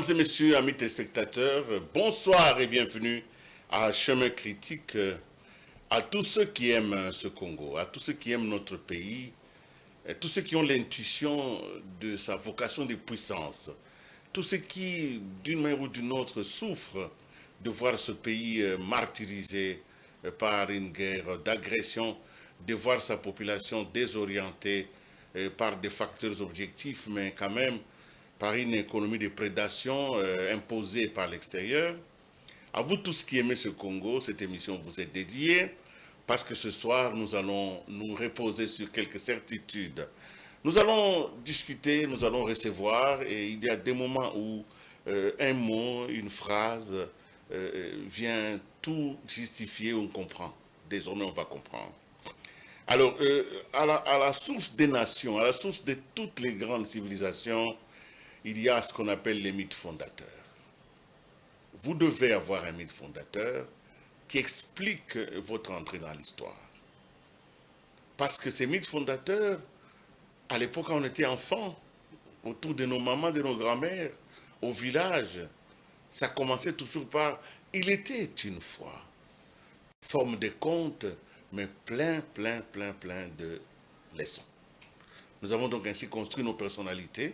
et messieurs, amis téléspectateurs, bonsoir et bienvenue à Chemin Critique, à tous ceux qui aiment ce Congo, à tous ceux qui aiment notre pays, à tous ceux qui ont l'intuition de sa vocation de puissance, tous ceux qui, d'une manière ou d'une autre, souffrent de voir ce pays martyrisé par une guerre d'agression, de voir sa population désorientée par des facteurs objectifs, mais quand même par une économie de prédation imposée par l'extérieur. À vous tous qui aimez ce Congo, cette émission vous est dédiée parce que ce soir, nous allons nous reposer sur quelques certitudes. Nous allons discuter, nous allons recevoir, et il y a des moments où un mot, une phrase vient tout justifier, on comprend. Désormais, on va comprendre. Alors, à la source des nations, à la source de toutes les grandes civilisations, il y a ce qu'on appelle les mythes fondateurs. Vous devez avoir un mythe fondateur qui explique votre entrée dans l'histoire. Parce que ces mythes fondateurs, à l'époque quand on était enfant, autour de nos mamans, de nos grands-mères, au village, ça commençait toujours par « il était une fois ». Forme de conte, mais plein de leçons. Nous avons donc ainsi construit nos personnalités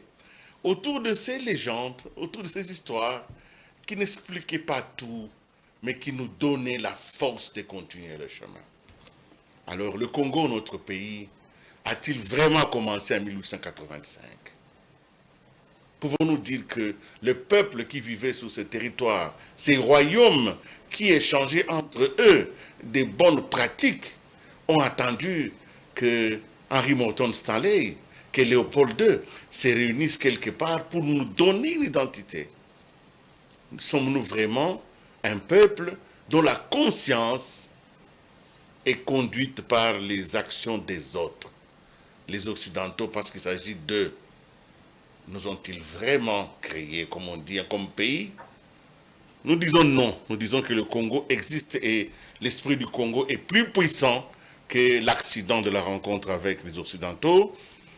autour de ces légendes, autour de ces histoires qui n'expliquaient pas tout, mais qui nous donnaient la force de continuer le chemin. Alors, le Congo, notre pays, a-t-il vraiment commencé en 1885? Pouvons-nous dire que le peuple qui vivait sur ce territoire, ces royaumes qui échangeaient entre eux des bonnes pratiques, ont attendu que Henri Morton Stanley, que Léopold II se réunissent quelque part pour nous donner une identité? Sommes-nous vraiment un peuple dont la conscience est conduite par les actions des autres, les Occidentaux, parce qu'il s'agit d'eux? Nous ont-ils vraiment créés, comme on dit, comme pays? Nous disons non. Nous disons que le Congo existe et l'esprit du Congo est plus puissant que l'accident de la rencontre avec les Occidentaux.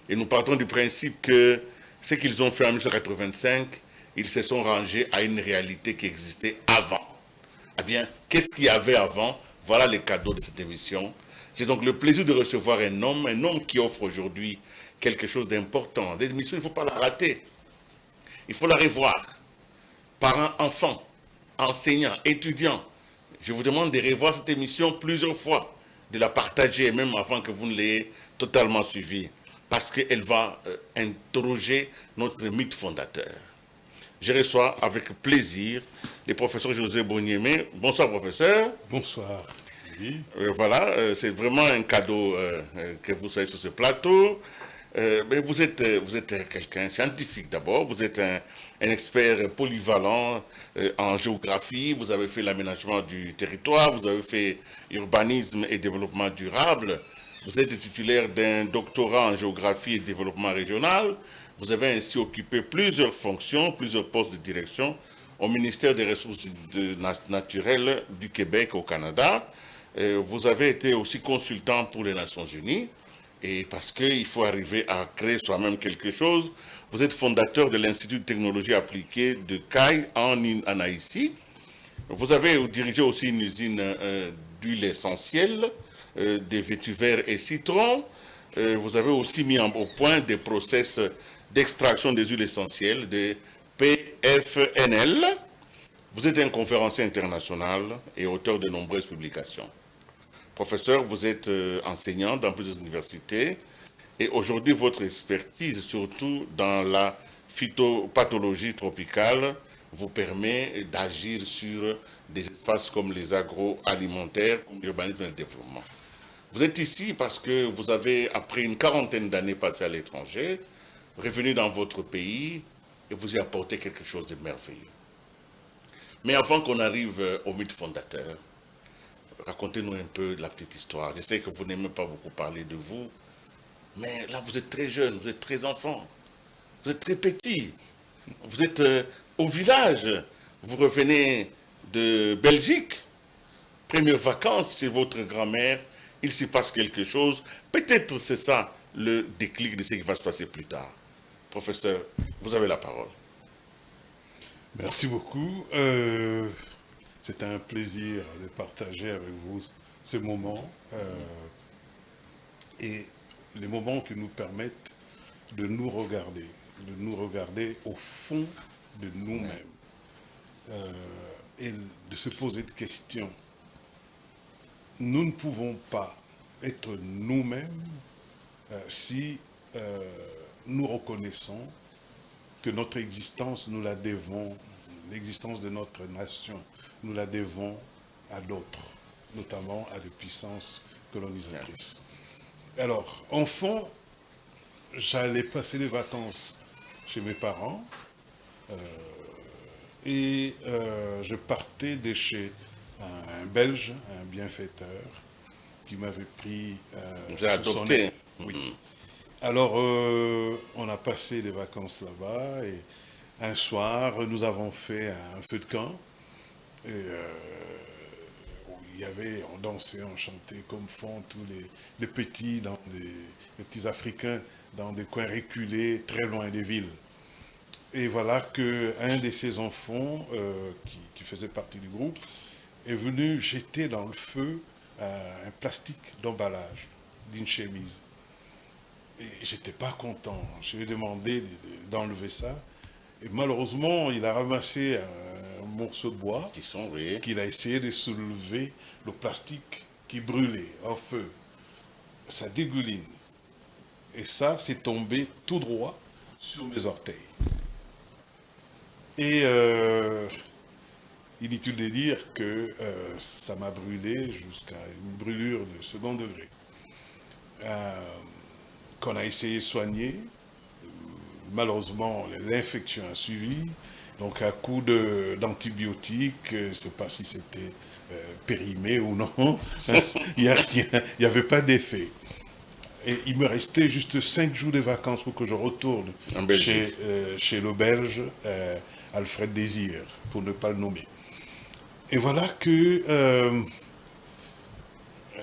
Et nous partons du principe que ce qu'ils ont fait en 1985, ils se sont rangés à une réalité qui existait avant. Eh bien, qu'est-ce qu'il y avait avant? Voilà les cadeaux de cette émission. J'ai donc le plaisir de recevoir un homme qui offre aujourd'hui quelque chose d'important. Cette émission, il ne faut pas la rater. Il faut la revoir. Parents, enfants, enseignants, étudiants, je vous demande de revoir cette émission plusieurs fois, de la partager même avant que vous ne l'ayez totalement suivie, parce qu'elle va interroger notre mythe fondateur. Je reçois avec plaisir le professeur José Boniemé. Bonsoir, professeur. Bonsoir. Oui. Voilà, c'est vraiment un cadeau que vous soyez sur ce plateau. Mais vous êtes quelqu'un scientifique d'abord, vous êtes un expert polyvalent en géographie, vous avez fait l'aménagement du territoire, vous avez fait urbanisme et développement durable, vous êtes titulaire d'un doctorat en géographie et développement régional, vous avez ainsi occupé plusieurs fonctions, plusieurs postes de direction au ministère des Ressources naturelles du Québec au Canada. Vous avez été aussi consultant pour les Nations Unies. Et parce qu'il faut arriver à créer soi-même quelque chose, vous êtes fondateur de l'Institut de technologie appliquée de CAI en Haïti. Vous avez dirigé aussi une usine d'huile essentielle, des vétuvers et citrons. Vous avez aussi mis au point des process d'extraction des huiles essentielles, des PFNL. Vous êtes un conférencier international et auteur de nombreuses publications. Professeur, vous êtes enseignant dans plusieurs universités et aujourd'hui votre expertise, surtout dans la phytopathologie tropicale, vous permet d'agir sur des espaces comme les agroalimentaires, comme l'urbanisme et le développement. Vous êtes ici parce que vous avez, après une quarantaine d'années passées à l'étranger, revenu dans votre pays et vous y apportez quelque chose de merveilleux. Mais avant qu'on arrive au mythe fondateur, racontez-nous un peu de la petite histoire. Je sais que vous n'aimez pas beaucoup parler de vous, mais là vous êtes très jeune, vous êtes très enfant, vous êtes très petit, vous êtes au village, vous revenez de Belgique, première vacances chez votre grand-mère, il s'y passe quelque chose, peut-être c'est ça le déclic de ce qui va se passer plus tard. Professeur, vous avez la parole. Merci beaucoup. C'est un plaisir de partager avec vous ces moments et les moments qui nous permettent de nous regarder au fond de nous-mêmes et de se poser des questions. Nous ne pouvons pas être nous-mêmes si nous reconnaissons que notre existence, nous la devons, l'existence de notre nation, nous la devons à d'autres, notamment à des puissances colonisatrices. Alors, enfant, j'allais passer les vacances chez mes parents et je partais de chez un Belge, un bienfaiteur, qui m'avait pris Vous avez sous son adopté. aile. Oui. Alors, on a passé les vacances là-bas et un soir, nous avons fait un feu de camp. Et on dansait, on chantait comme font tous les petits, les petits Africains dans des coins reculés, très loin des villes. Et voilà qu'un de ces enfants qui faisait partie du groupe est venu jeter dans le feu un plastique d'emballage d'une chemise. Et j'étais pas content. Je lui ai demandé d'enlever ça. Et malheureusement, il a ramassé un morceau de bois Qui sont, oui. qu'il a essayé de soulever, le plastique qui brûlait en feu. Ça dégouline. Et ça, c'est tombé tout droit sur mes orteils. Et inutile de dire que ça m'a brûlé jusqu'à une brûlure de second degré. Qu'on a essayé de soigner. Malheureusement, l'infection a suivi. Donc, à coup d'antibiotiques, je ne sais pas si c'était périmé ou non, il n'y avait pas d'effet. Et il me restait juste 5 jours de vacances pour que je retourne chez le Belge Alfred Désir, pour ne pas le nommer. Et voilà que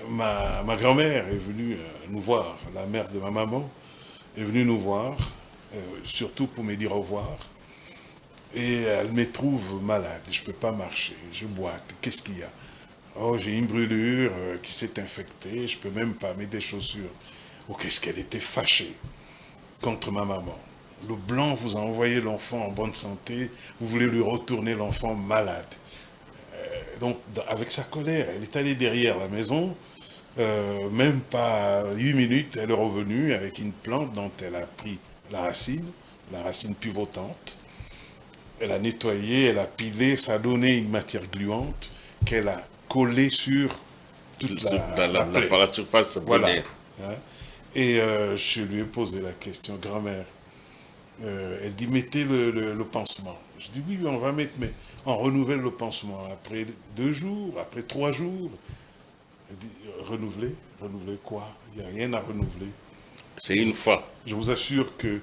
ma grand-mère est venue nous voir, la mère de ma maman est venue nous voir, surtout pour me dire au revoir. Et elle me trouve malade, je ne peux pas marcher, je boite, qu'est-ce qu'il y a? Oh, j'ai une brûlure qui s'est infectée, je ne peux même pas mettre des chaussures. Oh, qu'est-ce qu'elle était fâchée contre ma maman. Le blanc vous a envoyé l'enfant en bonne santé, vous voulez lui retourner l'enfant malade. Donc, avec sa colère, elle est allée derrière la maison, même pas 8 minutes, elle est revenue avec une plante dont elle a pris la racine pivotante. Elle a nettoyé, elle a pilé, ça a donné une matière gluante qu'elle a collée sur toute la plaie. Par la surface brûlée. Voilà. Et je lui ai posé la question, grand-mère. Elle dit, mettez le pansement. Je dis, oui, on va mettre, mais on renouvelle le pansement. Après 2 jours, après 3 jours. Elle dit, renouveler quoi? Il n'y a rien à renouveler. C'est une fois. Je vous assure que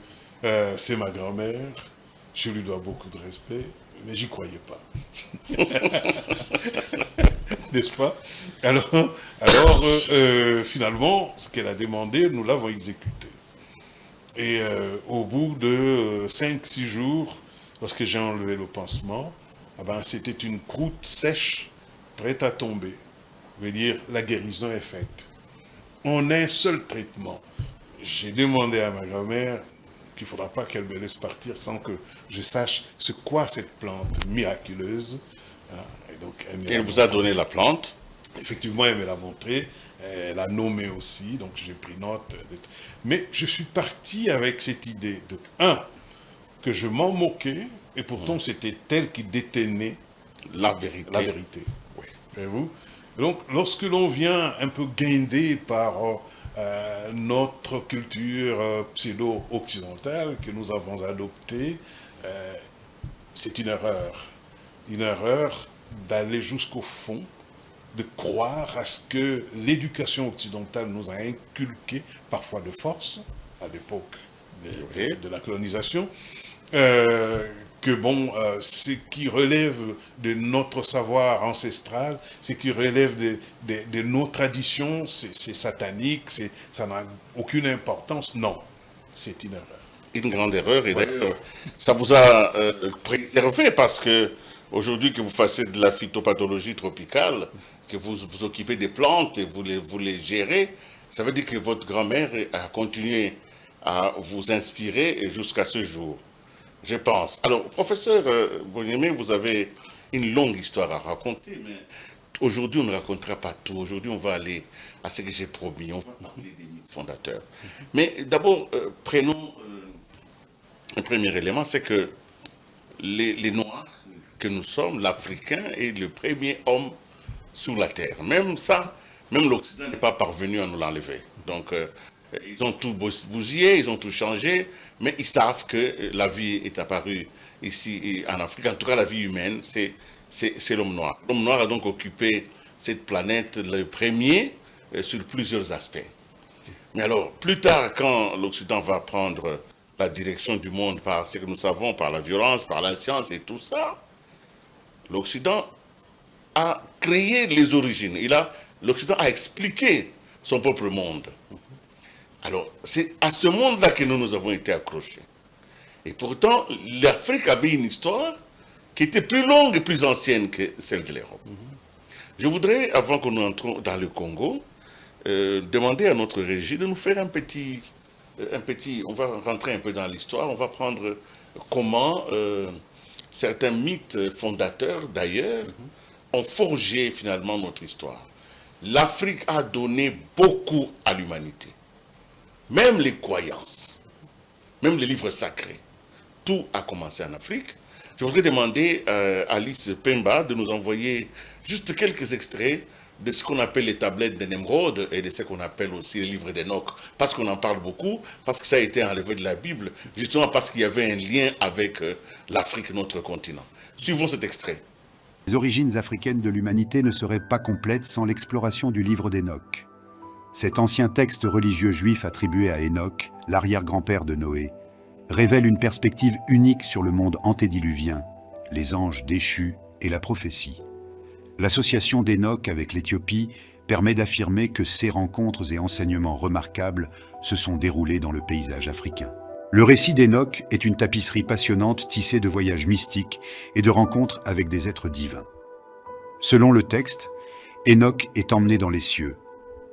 c'est ma grand-mère. Je lui dois beaucoup de respect, mais j'y croyais pas. N'est-ce pas? Alors finalement, ce qu'elle a demandé, nous l'avons exécuté. Et au bout de 5-6 jours, lorsque j'ai enlevé le pansement, c'était une croûte sèche, prête à tomber. Je veux dire, la guérison est faite. En un seul traitement. J'ai demandé à ma grand-mère qu'il ne faudra pas qu'elle me laisse partir sans que je sache c'est quoi cette plante miraculeuse. Et donc, Elle vous a donné la plante. Effectivement, elle me l'a montré, elle a nommé aussi, donc j'ai pris note. Mais je suis parti avec cette idée de, que je m'en moquais, et pourtant c'était elle qui détenait la vérité. La vérité, oui. Voyez-vous? Donc, lorsque l'on vient un peu guindé par notre culture pseudo-occidentale que nous avons adoptée, c'est une erreur. Une erreur d'aller jusqu'au fond, de croire à ce que l'éducation occidentale nous a inculqué, parfois de force, à l'époque de la colonisation, que ce qui relève de notre savoir ancestral, ce qui relève de nos traditions, c'est satanique, ça n'a aucune importance. Non, c'est une erreur. une grande erreur. Et d'ailleurs, ça vous a préservé parce que aujourd'hui que vous fassiez de la phytopathologie tropicale, que vous vous occupez des plantes et vous les gérez, ça veut dire que votre grand-mère a continué à vous inspirer jusqu'à ce jour, je pense. Alors, professeur Boniemé, vous avez une longue histoire à raconter, mais aujourd'hui, on ne racontera pas tout. Aujourd'hui, on va aller à ce que j'ai promis. On va parler des mythes fondateurs. Mais d'abord, prenons un premier élément, c'est que les Noirs que nous sommes, l'Africain est le premier homme sur la Terre. Même ça, même l'Occident n'est pas parvenu à nous l'enlever. Donc, ils ont tout bousillé, ils ont tout changé, mais ils savent que la vie est apparue ici en Afrique. En tout cas, la vie humaine, c'est l'homme noir. L'homme noir a donc occupé cette planète le premier sur plusieurs aspects. Mais alors, plus tard, quand l'Occident va prendre la direction du monde par ce que nous savons, par la violence, par la science et tout ça, l'Occident a créé les origines. L'Occident a expliqué son propre monde. Alors, c'est à ce monde-là que nous avons été accrochés. Et pourtant, l'Afrique avait une histoire qui était plus longue et plus ancienne que celle de l'Europe. Je voudrais, avant que nous entrons dans le Congo, demander à notre régie de nous faire un petit, on va rentrer un peu dans l'histoire, on va prendre comment certains mythes fondateurs, d'ailleurs, ont forgé finalement notre histoire. L'Afrique a donné beaucoup à l'humanité. Même les croyances, même les livres sacrés, tout a commencé en Afrique. Je voudrais demander à Alice Pemba de nous envoyer juste quelques extraits de ce qu'on appelle les tablettes de Nemrod et de ce qu'on appelle aussi les livres d'Enoch, parce qu'on en parle beaucoup, parce que ça a été enlevé de la Bible, justement parce qu'il y avait un lien avec l'Afrique, notre continent. Suivons cet extrait. Les origines africaines de l'humanité ne seraient pas complètes sans l'exploration du livre d'Enoch. Cet ancien texte religieux juif attribué à Enoch, l'arrière-grand-père de Noé, révèle une perspective unique sur le monde antédiluvien, les anges déchus et la prophétie. L'association d'Enoch avec l'Éthiopie permet d'affirmer que ces rencontres et enseignements remarquables se sont déroulés dans le paysage africain. Le récit d'Enoch est une tapisserie passionnante tissée de voyages mystiques et de rencontres avec des êtres divins. Selon le texte, Enoch est emmené dans les cieux,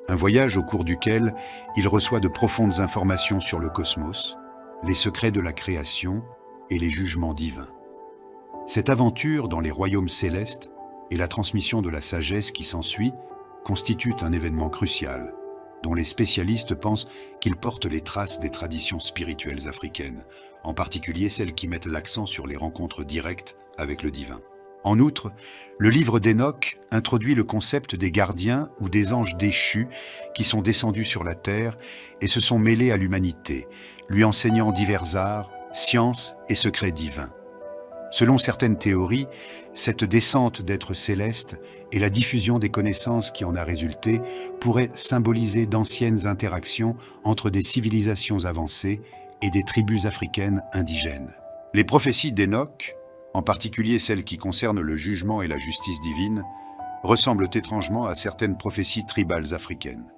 un voyage au cours duquel il reçoit de profondes informations sur le cosmos, les secrets de la création et les jugements divins. Cette aventure dans les royaumes célestes et la transmission de la sagesse qui s'ensuit constituent un événement crucial, dont les spécialistes pensent qu'il porte les traces des traditions spirituelles africaines, en particulier celles qui mettent l'accent sur les rencontres directes avec le divin. En outre, le livre d'Enoch introduit le concept des gardiens ou des anges déchus qui sont descendus sur la terre et se sont mêlés à l'humanité, lui enseignant divers arts, sciences et secrets divins. Selon certaines théories, cette descente d'êtres célestes et la diffusion des connaissances qui en a résulté pourraient symboliser d'anciennes interactions entre des civilisations avancées et des tribus africaines indigènes. Les prophéties d'Enoch, en particulier celles qui concernent le jugement et la justice divine, ressemblent étrangement à certaines prophéties tribales africaines.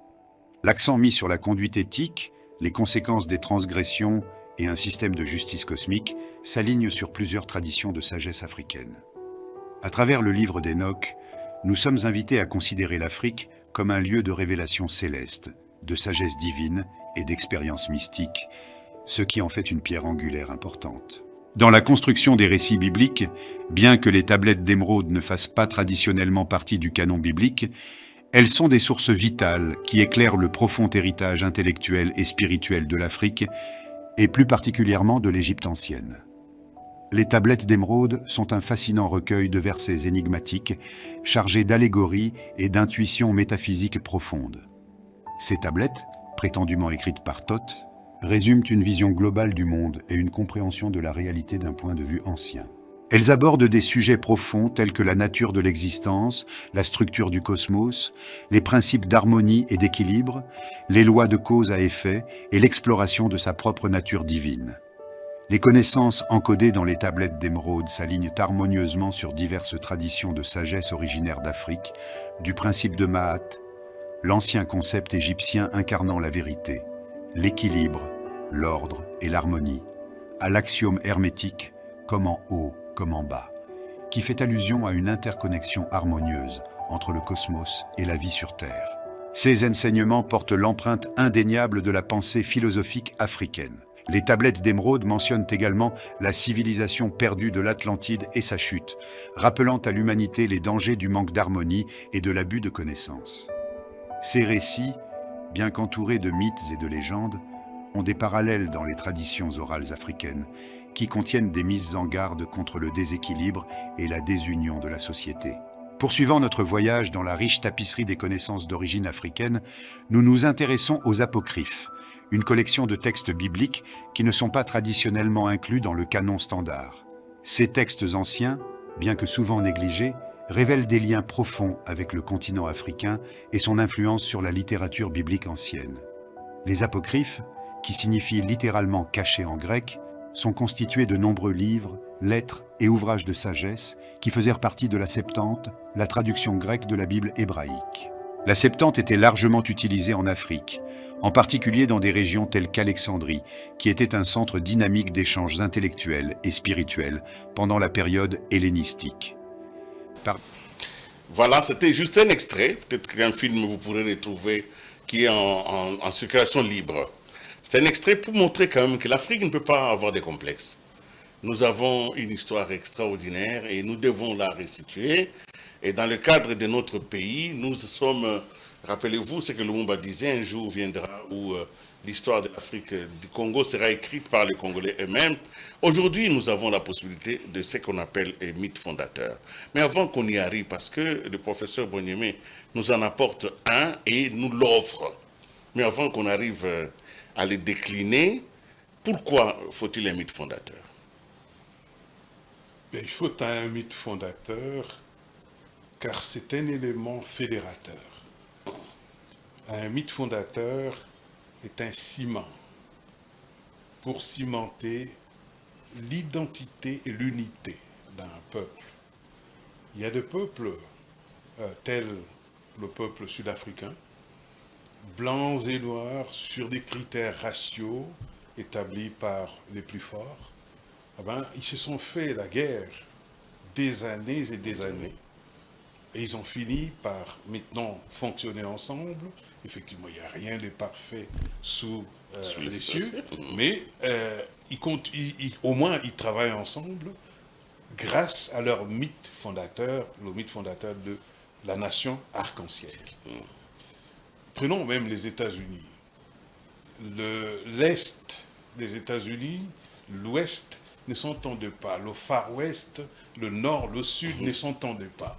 L'accent mis sur la conduite éthique, les conséquences des transgressions et un système de justice cosmique s'alignent sur plusieurs traditions de sagesse africaine. À travers le livre d'Enoch, nous sommes invités à considérer l'Afrique comme un lieu de révélation céleste, de sagesse divine et d'expérience mystique, ce qui en fait une pierre angulaire importante. Dans la construction des récits bibliques, bien que les tablettes d'émeraude ne fassent pas traditionnellement partie du canon biblique, elles sont des sources vitales qui éclairent le profond héritage intellectuel et spirituel de l'Afrique, et plus particulièrement de l'Égypte ancienne. Les tablettes d'émeraude sont un fascinant recueil de versets énigmatiques, chargés d'allégories et d'intuitions métaphysiques profondes. Ces tablettes, prétendument écrites par Thoth, résument une vision globale du monde et une compréhension de la réalité d'un point de vue ancien. Elles abordent des sujets profonds tels que la nature de l'existence, la structure du cosmos, les principes d'harmonie et d'équilibre, les lois de cause à effet et l'exploration de sa propre nature divine. Les connaissances encodées dans les tablettes d'émeraude s'alignent harmonieusement sur diverses traditions de sagesse originaires d'Afrique, du principe de Maat, l'ancien concept égyptien incarnant la vérité, l'équilibre, l'ordre et l'harmonie, à l'axiome hermétique « comme en haut, comme en bas », qui fait allusion à une interconnexion harmonieuse entre le cosmos et la vie sur Terre. Ces enseignements portent l'empreinte indéniable de la pensée philosophique africaine. Les tablettes d'émeraude mentionnent également la civilisation perdue de l'Atlantide et sa chute, rappelant à l'humanité les dangers du manque d'harmonie et de l'abus de connaissances. Ces récits, bien qu'entourés de mythes et de légendes, ont des parallèles dans les traditions orales africaines, qui contiennent des mises en garde contre le déséquilibre et la désunion de la société. Poursuivant notre voyage dans la riche tapisserie des connaissances d'origine africaine, nous nous intéressons aux apocryphes, une collection de textes bibliques qui ne sont pas traditionnellement inclus dans le canon standard. Ces textes anciens, bien que souvent négligés, révèlent des liens profonds avec le continent africain et son influence sur la littérature biblique ancienne. Les apocryphes, qui signifient littéralement cachés en grec, sont constitués de nombreux livres, lettres et ouvrages de sagesse qui faisaient partie de la Septante, la traduction grecque de la Bible hébraïque. La Septante était largement utilisée en Afrique, en particulier dans des régions telles qu'Alexandrie, qui était un centre dynamique d'échanges intellectuels et spirituels pendant la période hellénistique. Voilà, c'était juste un extrait, peut-être qu'un film vous pourrez le trouver, qui est en circulation libre. C'est un extrait pour montrer quand même que l'Afrique ne peut pas avoir des complexes. Nous avons une histoire extraordinaire et nous devons la restituer. Et dans le cadre de notre pays, nous sommes, rappelez-vous ce que Lumumba disait, un jour viendra où l'histoire de l'Afrique du Congo sera écrite par les Congolais eux-mêmes. Aujourd'hui, nous avons la possibilité de ce qu'on appelle un mythe fondateur. Mais avant qu'on y arrive, parce que le professeur Bonyemé nous en apporte un et nous l'offre. Mais avant qu'on arrive à le décliner, pourquoi faut-il un mythe fondateur? Il faut un mythe fondateur car c'est un élément fédérateur. Un mythe fondateur est un ciment pour cimenter l'identité et l'unité d'un peuple. Il y a des peuples tels le peuple sud-africain, blancs et noirs sur des critères raciaux établis par les plus forts. Ils se sont fait la guerre des années et des années. Et ils ont fini par maintenant fonctionner ensemble. Effectivement, il n'y a rien de parfait sous les cieux, mais au moins ils travaillent ensemble grâce à leur mythe fondateur, le mythe fondateur de la nation arc-en-ciel. Prenons même les États-Unis. L'Est des États-Unis, l'Ouest ne s'entendaient pas. Le Far West, le Nord, le Sud ne s'entendaient pas.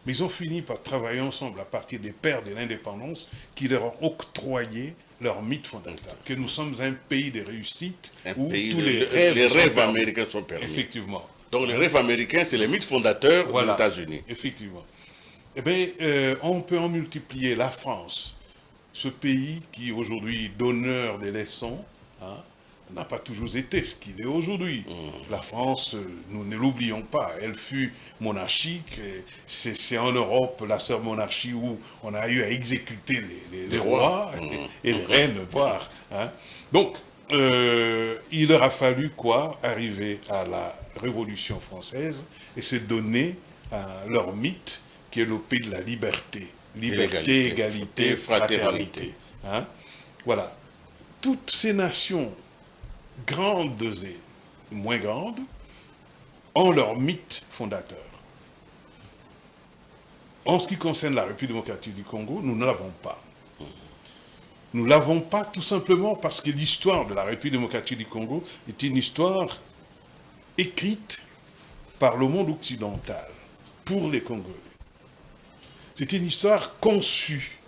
Mais ils ont fini par travailler ensemble à partir des pères de l'indépendance qui leur ont octroyé leur mythe fondateur. Que nous sommes un pays de réussite où tous les rêves américains sont permis. Effectivement. Donc les rêves américains, c'est les mythes fondateurs des États-Unis. Effectivement. Eh bien, on peut en multiplier. La France, ce pays qui aujourd'hui donneur des leçons, n'a pas toujours été ce qu'il est aujourd'hui. La France, nous ne l'oublions pas, elle fut monarchique. C'est en Europe la seule monarchie où on a eu à exécuter les rois et les reines, voire. Donc, il leur a fallu arriver à la Révolution française et se donner leur mythe qui est le pays de la liberté. Liberté, égalité, fraternité. Voilà. Toutes ces nations grandes et moins grandes, ont leur mythe fondateur. En ce qui concerne la République démocratique du Congo, nous ne l'avons pas. Nous ne l'avons pas tout simplement parce que l'histoire de la République démocratique du Congo est une histoire écrite par le monde occidental, pour les Congolais. C'est une histoire conçue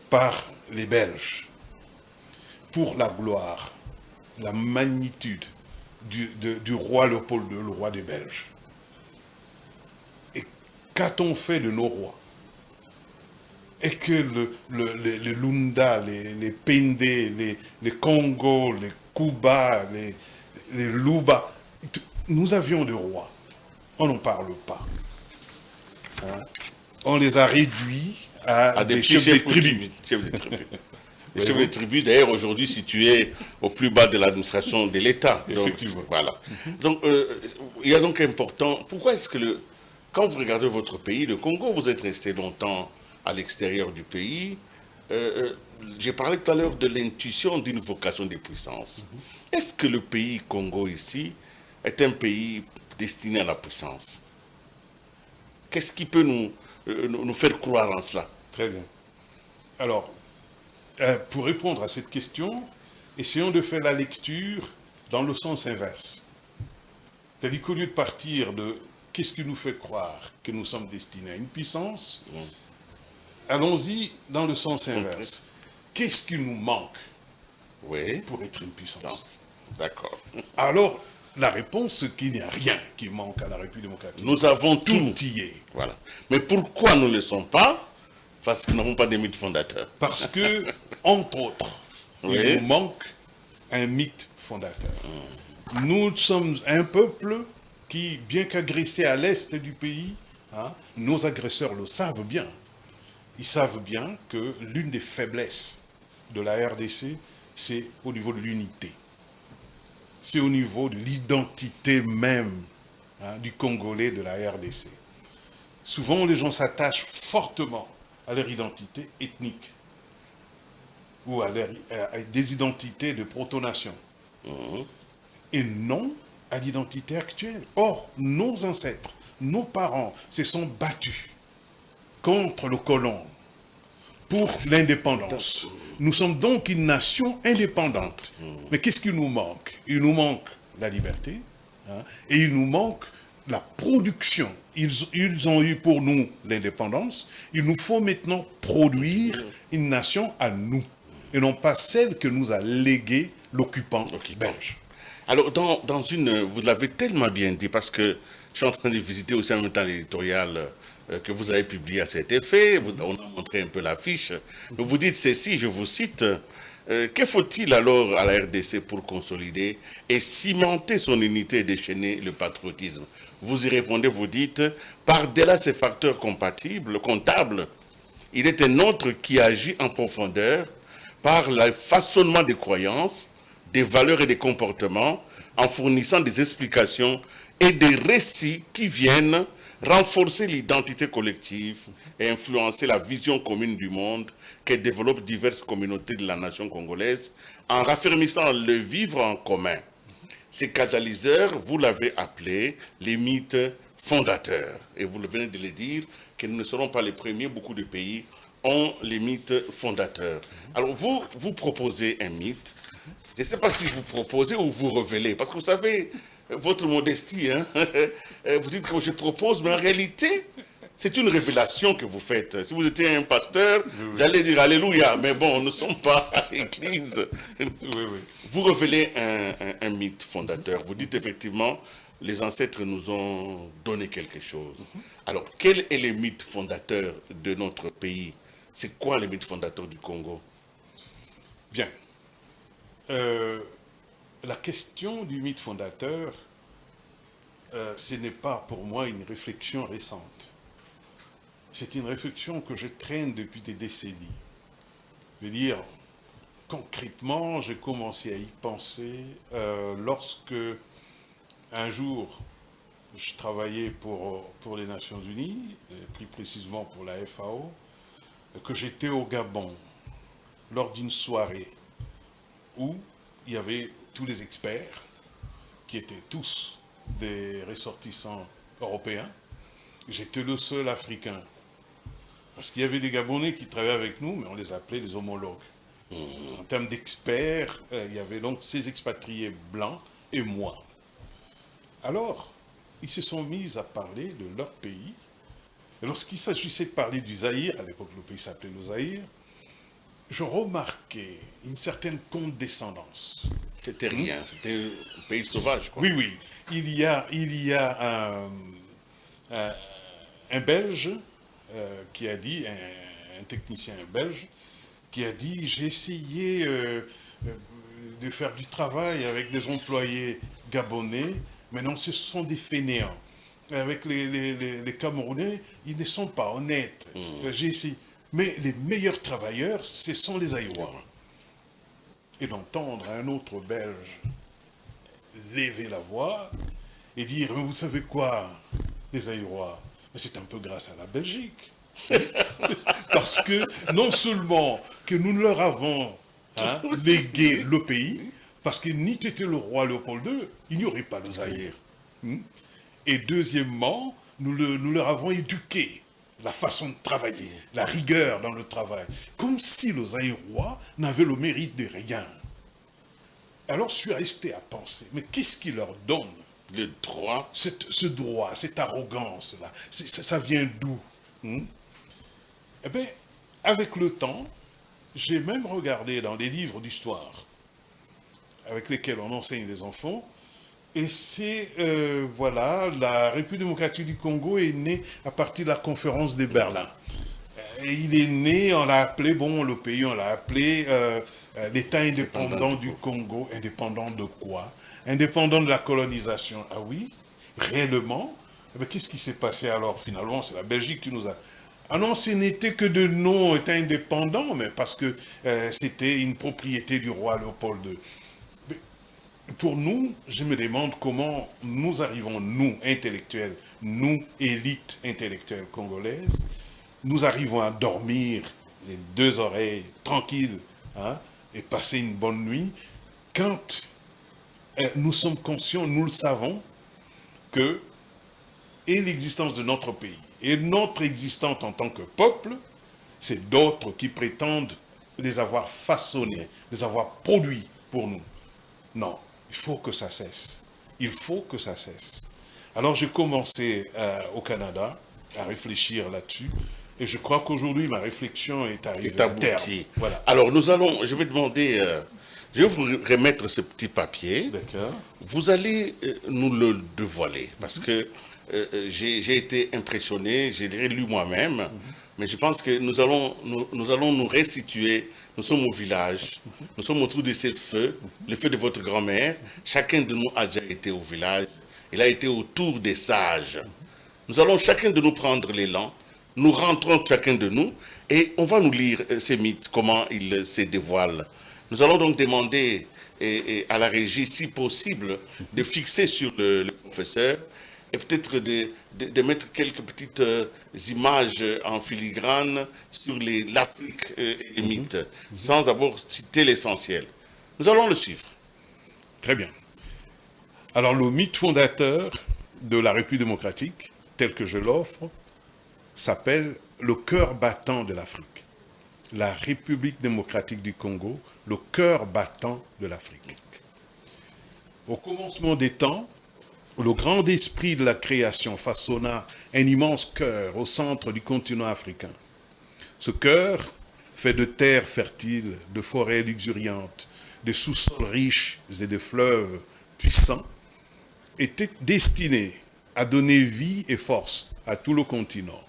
par les Belges, pour la gloire, la magnitude du roi Léopold II, le roi des Belges. Et qu'a-t-on fait de nos rois? Et que les Lunda, les Pende, les Congo, les Kuba, les Luba, nous avions des rois. On n'en parle pas. On les a réduits à des chefs de tribu. Le chef de tribu, d'ailleurs, aujourd'hui situé au plus bas de l'administration de l'État. Effectivement. Voilà. Donc, il y a donc important. Pourquoi est-ce que quand vous regardez votre pays, le Congo, vous êtes resté longtemps à l'extérieur du pays. J'ai parlé tout à l'heure de l'intuition d'une vocation de puissance. Est-ce que le pays Congo ici est un pays destiné à la puissance? Qu'est-ce qui peut nous faire croire en cela? Très bien. Alors, pour répondre à cette question, essayons de faire la lecture dans le sens inverse. C'est-à-dire qu'au lieu de partir de qu'est-ce qui nous fait croire que nous sommes destinés à une puissance, allons-y dans le sens inverse. Qu'est-ce qui nous manque pour être une puissance? D'accord. Alors, la réponse, c'est qu'il n'y a rien qui manque à la République démocratique. Nous avons tout. Tout y est. Voilà. Mais pourquoi nous ne le sommes pas? Parce que nous n'avons pas de mythe fondateur. Parce que, entre autres, il nous manque un mythe fondateur. Nous sommes un peuple qui, bien qu'agressé à l'est du pays, nos agresseurs le savent bien. Ils savent bien que l'une des faiblesses de la RDC, c'est au niveau de l'unité. C'est au niveau de l'identité même du Congolais de la RDC. Souvent, les gens s'attachent fortement à leur identité ethnique ou à des identités de protonation et non à l'identité actuelle. Or, nos ancêtres, nos parents se sont battus contre le colon pour l'indépendance. Nous sommes donc une nation indépendante. Mais qu'est-ce qui nous manque? Il nous manque la liberté et il nous manque la production. Ils ont eu pour nous l'indépendance. Il nous faut maintenant produire une nation à nous et non pas celle que nous a léguée l'occupant belge. Alors, vous l'avez tellement bien dit, parce que je suis en train de visiter aussi en même temps l'éditorial que vous avez publié à cet effet. On a montré un peu l'affiche. Vous dites ceci, je vous cite, que faut-il alors à la RDC pour consolider et cimenter son unité et déchaîner le patriotisme? Vous y répondez, vous dites, par-delà ces facteurs comptables, il est un autre qui agit en profondeur par le façonnement des croyances, des valeurs et des comportements, en fournissant des explications et des récits qui viennent renforcer l'identité collective et influencer la vision commune du monde que développent diverses communautés de la nation congolaise en raffermissant le vivre en commun. Ces catalyseurs, vous l'avez appelé les mythes fondateurs. Et vous venez de le dire, que nous ne serons pas les premiers, beaucoup de pays ont les mythes fondateurs. Alors vous proposez un mythe. Je ne sais pas si vous proposez ou vous révélez, parce que vous savez, votre modestie, vous dites que je propose, mais en réalité, c'est une révélation que vous faites. Si vous étiez un pasteur, j'allais dire Alléluia, mais bon, nous ne sommes pas à l'église. Vous révélez un mythe fondateur. Vous dites effectivement, les ancêtres nous ont donné quelque chose. Alors, quel est le mythe fondateur de notre pays? C'est quoi le mythe fondateur du Congo? Bien. La question du mythe fondateur, ce n'est pas pour moi une réflexion récente. C'est une réflexion que je traîne depuis des décennies. Je veux dire, concrètement, j'ai commencé à y penser lorsque, un jour, je travaillais pour les Nations Unies, et plus précisément pour la FAO, que j'étais au Gabon, lors d'une soirée où il y avait tous les experts, qui étaient tous des ressortissants européens. J'étais le seul Africain. Parce qu'il y avait des Gabonais qui travaillaient avec nous, mais on les appelait les homologues. En termes d'experts, il y avait donc ces expatriés blancs et moi. Alors, ils se sont mis à parler de leur pays. Et lorsqu'il s'agissait de parler du Zaïre, à l'époque le pays s'appelait le Zaïre, je remarquais une certaine condescendance. C'était rien, c'était un pays sauvage, quoi. Oui, oui. Il y a un Belge qui a dit, un technicien belge, qui a dit, j'ai essayé de faire du travail avec des employés gabonais, mais non, ce sont des fainéants. Avec les Camerounais, ils ne sont pas honnêtes. J'ai essayé. Mais les meilleurs travailleurs, ce sont les Aïrois. et d'entendre un autre Belge lever la voix et dire, mais vous savez quoi, les Aïrois, mais c'est un peu grâce à la Belgique. Parce que non seulement que nous leur avons légué le pays, parce que ni qu'était le roi Léopold II, il n'y aurait pas le Zaïre. Et deuxièmement, nous leur avons éduqué la façon de travailler, la rigueur dans le travail, comme si les Zaïrois n'avaient le mérite de rien. Alors je suis resté à penser, mais qu'est-ce qui leur donne le droit, ce droit, cette arrogance-là, ça vient d'où? Eh bien, avec le temps, j'ai même regardé dans des livres d'histoire avec lesquels on enseigne les enfants, et c'est, voilà, la République démocratique du Congo est née à partir de la conférence de Berlin. Et il est né, on l'a appelé, bon, le pays, on l'a appelé l'État indépendant du Congo. Indépendant de quoi? Indépendant de la colonisation. Ah oui, réellement? Eh bien, qu'est-ce qui s'est passé alors finalement? C'est la Belgique qui nous a... Ah non, ce n'était que de nom État indépendant, mais parce que c'était une propriété du roi Léopold II. Mais pour nous, je me demande comment nous arrivons, nous, intellectuels, nous, élites intellectuelles congolaises, nous arrivons à dormir les deux oreilles tranquilles et passer une bonne nuit quand nous sommes conscients, nous le savons, que et l'existence de notre pays et notre existence en tant que peuple, c'est d'autres qui prétendent les avoir façonnés, les avoir produits pour nous. Non, il faut que ça cesse. Il faut que ça cesse. Alors j'ai commencé au Canada à réfléchir là-dessus. Et je crois qu'aujourd'hui, ma réflexion est arrivée à terme. Voilà. Alors, je vais demander, je vais vous remettre ce petit papier. D'accord. Vous allez nous le dévoiler, parce que j'ai été impressionné, j'ai lu moi-même, mais je pense que nous allons nous restituer. Nous sommes au village, nous sommes autour de ces feux, le feu de votre grand-mère. Chacun de nous a déjà été au village, il a été autour des sages. Nous allons chacun de nous prendre l'élan. Nous rentrons chacun de nous et on va nous lire ces mythes, comment ils se dévoilent. Nous allons donc demander à la régie, si possible, de fixer sur le professeur et peut-être de mettre quelques petites images en filigrane sur l'Afrique et les mythes, sans d'abord citer l'essentiel. Nous allons le suivre. Très bien. Alors le mythe fondateur de la République démocratique, tel que je l'offre, s'appelle le cœur battant de l'Afrique. La République démocratique du Congo, le cœur battant de l'Afrique. Au commencement des temps, le grand esprit de la création façonna un immense cœur au centre du continent africain. Ce cœur, fait de terres fertiles, de forêts luxuriantes, de sous-sols riches et de fleuves puissants, était destiné à donner vie et force à tout le continent.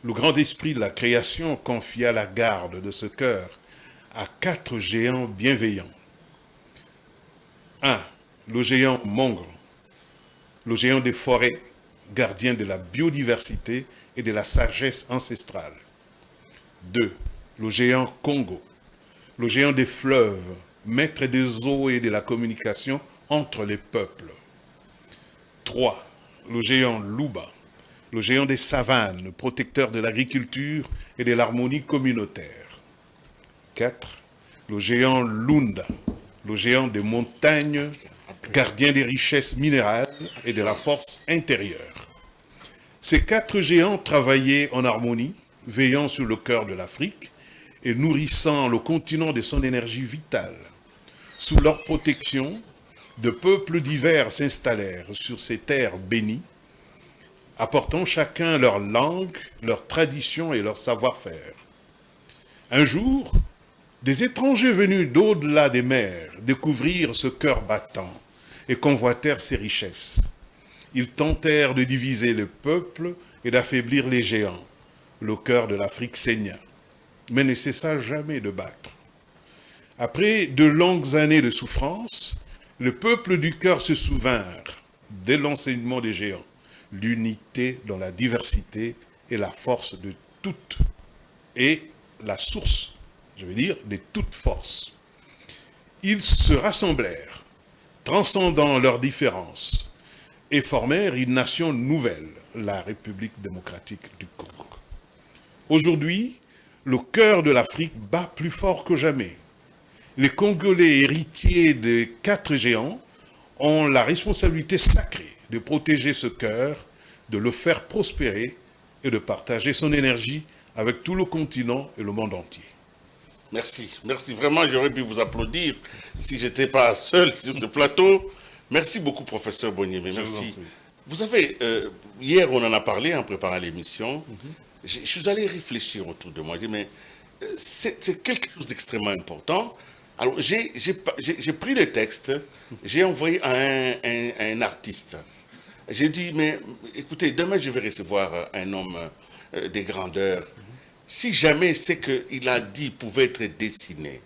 Le grand esprit de la création confia la garde de ce cœur à 4 géants bienveillants. 1. Le géant Mongre, le géant des forêts, gardien de la biodiversité et de la sagesse ancestrale. 2. Le géant Congo, le géant des fleuves, maître des eaux et de la communication entre les peuples. 3. Le géant Luba, le géant des savanes, protecteur de l'agriculture et de l'harmonie communautaire. 4. Le géant Lunda, le géant des montagnes, gardien des richesses minérales et de la force intérieure. Ces 4 géants travaillaient en harmonie, veillant sur le cœur de l'Afrique et nourrissant le continent de son énergie vitale. Sous leur protection, de peuples divers s'installèrent sur ces terres bénies, apportant chacun leur langue, leur tradition et leur savoir-faire. Un jour, des étrangers venus d'au-delà des mers découvrirent ce cœur battant et convoitèrent ses richesses. Ils tentèrent de diviser le peuple et d'affaiblir les géants. Le cœur de l'Afrique saigna, mais ne cessa jamais de battre. Après de longues années de souffrance, le peuple du cœur se souvinrent, dès l'enseignement des géants, l'unité dans la diversité et la force de toutes, et la source, je veux dire, de toute force. ils se rassemblèrent, transcendant leurs différences, et formèrent une nation nouvelle, la République démocratique du Congo. Aujourd'hui, le cœur de l'Afrique bat plus fort que jamais. Les Congolais héritiers des 4 géants ont la responsabilité sacrée de protéger ce cœur, de le faire prospérer et de partager son énergie avec tout le continent et le monde entier. Merci, merci. Vraiment, j'aurais pu vous applaudir si je n'étais pas seul sur ce plateau. Merci beaucoup, professeur Boniemé. Merci. Vous savez, hier, on en a parlé en préparant l'émission. Je suis allé réfléchir autour de moi. J'ai dit, mais c'est quelque chose d'extrêmement important. Alors, j'ai pris le texte, j'ai envoyé à un artiste. J'ai dit, mais écoutez, demain, je vais recevoir un homme des grandeurs. Si jamais ce qu'il a dit pouvait être dessiné,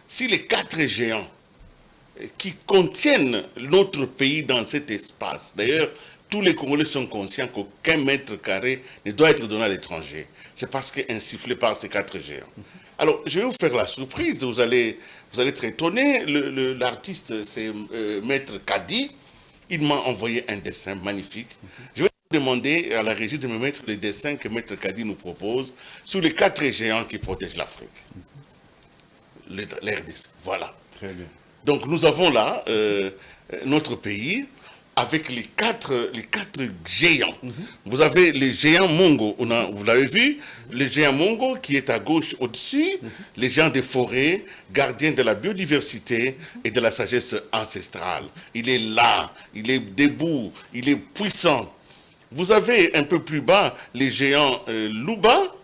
si les 4 géants qui contiennent notre pays dans cet espace, d'ailleurs, tous les Congolais sont conscients qu'aucun mètre carré ne doit être donné à l'étranger. C'est parce qu'insufflé par ces 4 géants. Alors, je vais vous faire la surprise, vous allez être étonné. L'artiste, c'est Maître Kadi. Il m'a envoyé un dessin magnifique. Je vais demander à la régie de me mettre les dessins que Maître Kadi nous propose sur les 4 géants qui protègent l'Afrique. L'RDC, voilà. Très bien. Donc nous avons là notre pays avec les quatre géants. Vous avez les géants Mongo, vous l'avez vu, les géants Mongo qui est à gauche au-dessus, les géants des forêts, gardiens de la biodiversité et de la sagesse ancestrale. Il est là, il est debout, il est puissant. Vous avez un peu plus bas les géants Luba,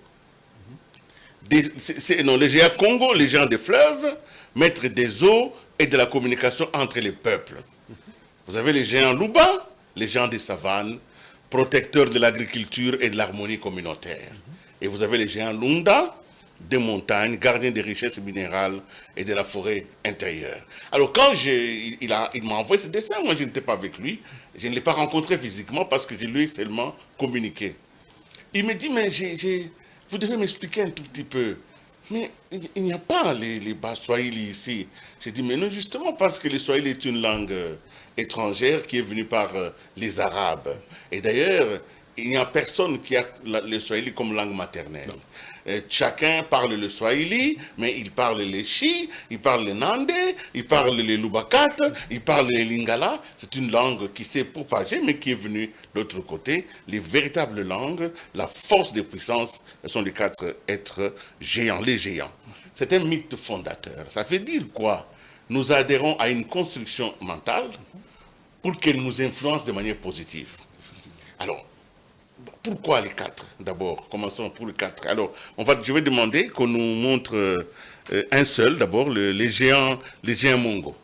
les géants Congo, les géants des fleuves, maîtres des eaux et de la communication entre les peuples. Vous avez les géants Luba, les géants des savanes, protecteurs de l'agriculture et de l'harmonie communautaire. Et vous avez les géants Lunda, des montagnes, gardiens des richesses minérales et de la forêt intérieure. Alors quand il m'a envoyé ce dessin, moi je n'étais pas avec lui, je ne l'ai pas rencontré physiquement parce que je lui ai seulement communiqué. Il me dit, mais vous devez m'expliquer un tout petit peu. Mais il n'y a pas les Bas-Swahili ici. J'ai dit, mais non, justement parce que le Swahili est une langue étrangère qui est venue par les Arabes. Et d'ailleurs, il n'y a personne qui a le Swahili comme langue maternelle. Chacun parle le Swahili, mais il parle les Chi, il parle le Nande, il parle les Lubakat, il parle les Lingala. C'est une langue qui s'est propagée, mais qui est venue de l'autre côté. Les véritables langues, la force des puissances, sont les 4 êtres géants, les géants. C'est un mythe fondateur. Ça veut dire quoi? Nous adhérons à une construction mentale pour qu'elle nous influence de manière positive. Alors, pourquoi les 4? D'abord, commençons pour les 4. Alors, je vais demander qu'on nous montre un seul, d'abord, les géants Mongo.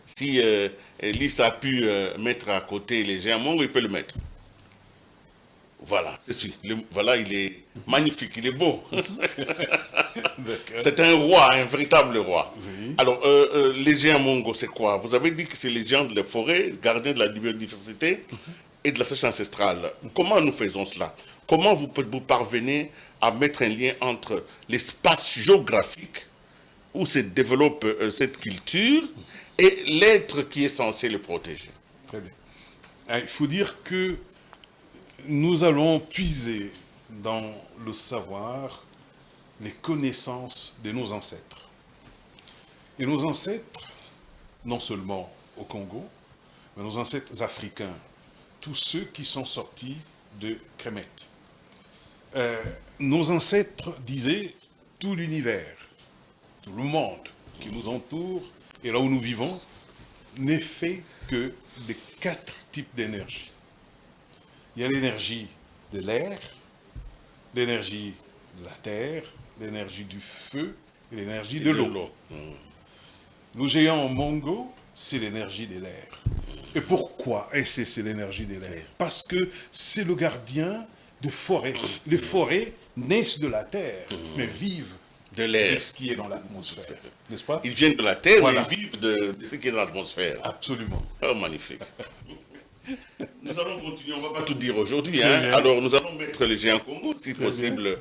Si Lisa a pu mettre à côté les géants Mongo, il peut le mettre. Voilà, c'est celui. Voilà, il est magnifique, il est beau. C'est un roi, un véritable roi. Oui. Alors, les géants Mongo, c'est quoi? Vous avez dit que c'est les géants de la forêt, gardiens de la biodiversité et de la sagesse ancestrale. Comment nous faisons cela? Comment vous parvenez à mettre un lien entre l'espace géographique où se développe cette culture et l'être qui est censé le protéger? Très bien. Il faut dire que nous allons puiser dans le savoir les connaissances de nos ancêtres. Et nos ancêtres, non seulement au Congo, mais nos ancêtres africains, tous ceux qui sont sortis de Kemet. Nos ancêtres disaient tout l'univers, tout le monde qui nous entoure et là où nous vivons n'est fait que de 4 types d'énergie. Il y a l'énergie de l'air, l'énergie de la terre, l'énergie du feu et l'énergie de l'eau. Le géant Mongo, c'est l'énergie de l'air. Et pourquoi est-ce que c'est l'énergie de l'air? Parce que c'est le gardien de forêts. Les forêts naissent de la terre, mais vivent de l'air, de ce qui est dans l'atmosphère. N'est-ce pas? Ils viennent de la terre, voilà. Mais ils vivent de ce qui est dans l'atmosphère. Absolument. Oh, magnifique. Nous allons continuer, on ne va pas tout dire aujourd'hui. Très Hein. bien. Alors, nous allons mettre les géants Congo, si Très possible.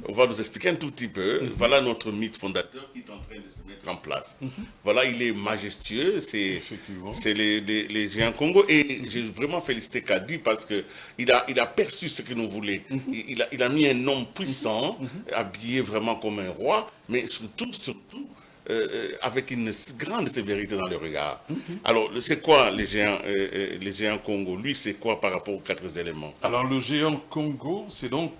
On va nous expliquer un tout petit peu. Voilà notre mythe fondateur qui est en train de se mettre en place. Voilà, il est majestueux, Effectivement. c'est les géants Congo. Et j'ai vraiment félicité Kadi parce qu'il a perçu ce que nous voulions. Il a mis un homme puissant, habillé vraiment comme un roi, mais surtout, avec une grande sévérité dans le regard. Alors, c'est quoi les géants Congo? Lui, c'est quoi par rapport aux 4 éléments? Alors le géant Congo, c'est donc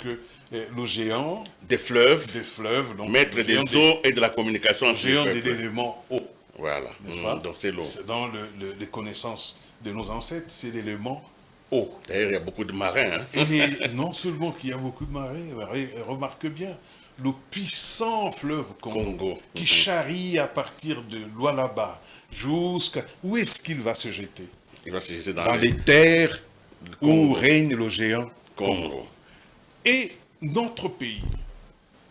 le géant Des fleuves, des fleuves, donc maître le des géant eaux et de la communication entre les géant de peuples. l'élément eau. Voilà, N'est-ce pas? donc c'est l'eau. C'est dans les connaissances de nos ancêtres, c'est l'élément eau. D'ailleurs, il y a beaucoup de marins. Hein? Et non seulement qu'il y a beaucoup de marées, remarque bien, le puissant fleuve Congo, qui charrie à partir de Lualaba jusqu'à... Où est-ce qu'il va se jeter? Il va se jeter Dans les les terres où Congo. règne le géant Congo. Et notre pays,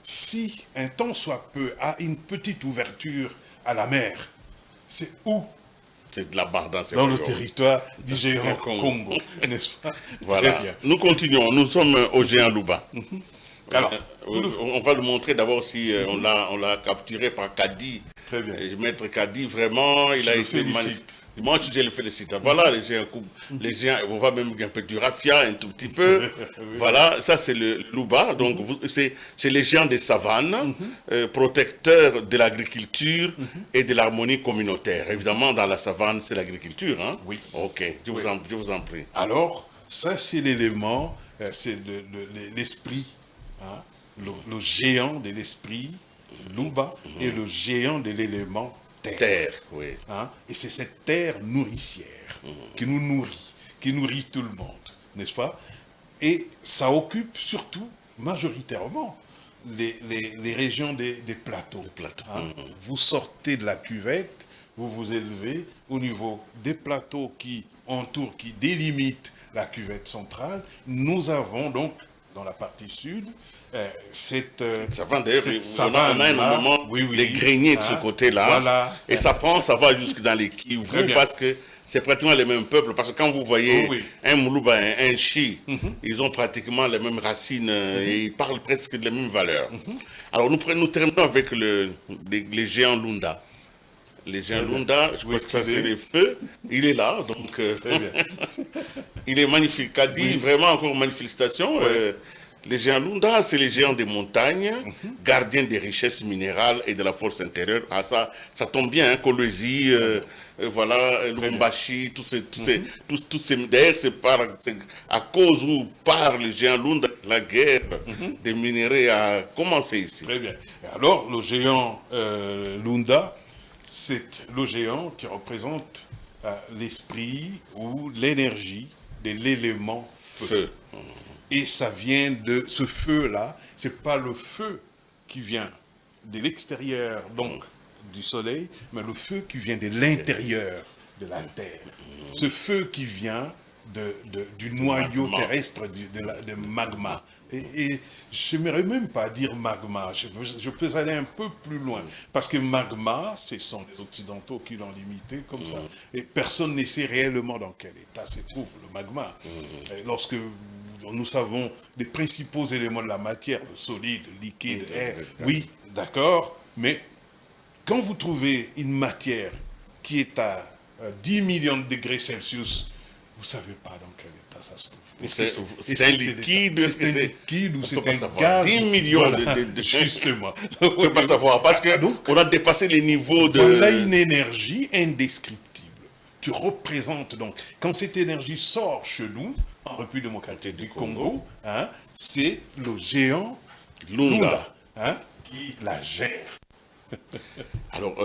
si un temps soit peu a une petite ouverture à la mer, c'est où? C'est de la barre dans ces Dans le régions. territoire du géant Congo. Congo, n'est-ce pas? Voilà. Très bien. Nous continuons. Nous sommes au géant Luba. Alors, On va le montrer d'abord si on l'a capturé par Kadi. Très bien. Et Maître Kadi, vraiment, il Je a le été félicite. magnifique. Moi aussi, je le félicite. Voilà, les géants, on va même un peu du raffia, un tout petit peu. Voilà, ça c'est le Luba. Donc, c'est les géants des savanes, protecteurs de l'agriculture et de l'harmonie communautaire. Évidemment, dans la savane, c'est l'agriculture. Hein? Oui. Ok, je vous en prie. Alors, ça c'est l'élément, c'est l'esprit, hein, le géant de l'esprit, Luba, et le géant de l'élément terre. Terre, oui. Hein. Et c'est cette terre nourricière qui nous nourrit tout le monde, n'est-ce pas? Et ça occupe surtout, majoritairement, les régions des plateaux. Hein. Vous sortez de la cuvette, vous vous élevez au niveau des plateaux qui entourent, qui délimitent la cuvette centrale. Nous avons donc, dans la partie sud, cette Savane, d'ailleurs, cette on a savane-là, énormément oui, les greniers de ce hein, côté-là. voilà. Et ça va jusque dans les Très Kivu bien. parce que c'est pratiquement les mêmes peuples. Parce que quand vous voyez Oh oui. un Moulouba, un Chi, ils ont pratiquement les mêmes racines et ils parlent presque des mêmes valeurs. Alors nous terminons avec les géants Lunda. Les géants Lunda, je Où pense est-ce que ça qu'il c'est est? les feux. Il est là, donc Très bien. il est magnifique. Kadi, vraiment encore manifestation. Les géants Lunda, c'est les géants des montagnes, gardiens des richesses minérales et de la force intérieure. Ah, ça tombe bien, hein, Kolwezi, voilà, Lubumbashi, tous ces. D'ailleurs, c'est à cause où par les géants Lunda, la guerre des minéraux a commencé ici. Très bien. Et alors, le géant Lunda, c'est le géant qui représente l'esprit ou l'énergie de l'élément feu. Feu. Et ça vient de ce feu-là, c'est pas le feu qui vient de l'extérieur, donc du soleil, mais le feu qui vient de l'intérieur de la terre. Ce feu qui vient du noyau magma. terrestre, de magma. Et je n'aimerais même pas dire magma, je peux aller un peu plus loin. Parce que magma, ce sont les Occidentaux qui l'ont limité comme ça. Et personne ne sait réellement dans quel état se trouve le magma. Et lorsque nous savons les principaux éléments de la matière, le solide, le liquide, air, oui, d'accord, mais quand vous trouvez une matière qui est à 10 millions de degrés Celsius, vous ne savez pas dans quel état ça se trouve. C'est un liquide, c'est un liquide ou on c'est peut pas un savoir. gaz. 10 millions Voilà, de justement. On ne peut pas savoir parce que on a dépassé les niveaux de. Voilà une énergie indescriptible qui représente donc, quand cette énergie sort chez nous, en République démocratique du Congo, hein, c'est le géant Lunda, hein, qui la gère. Alors,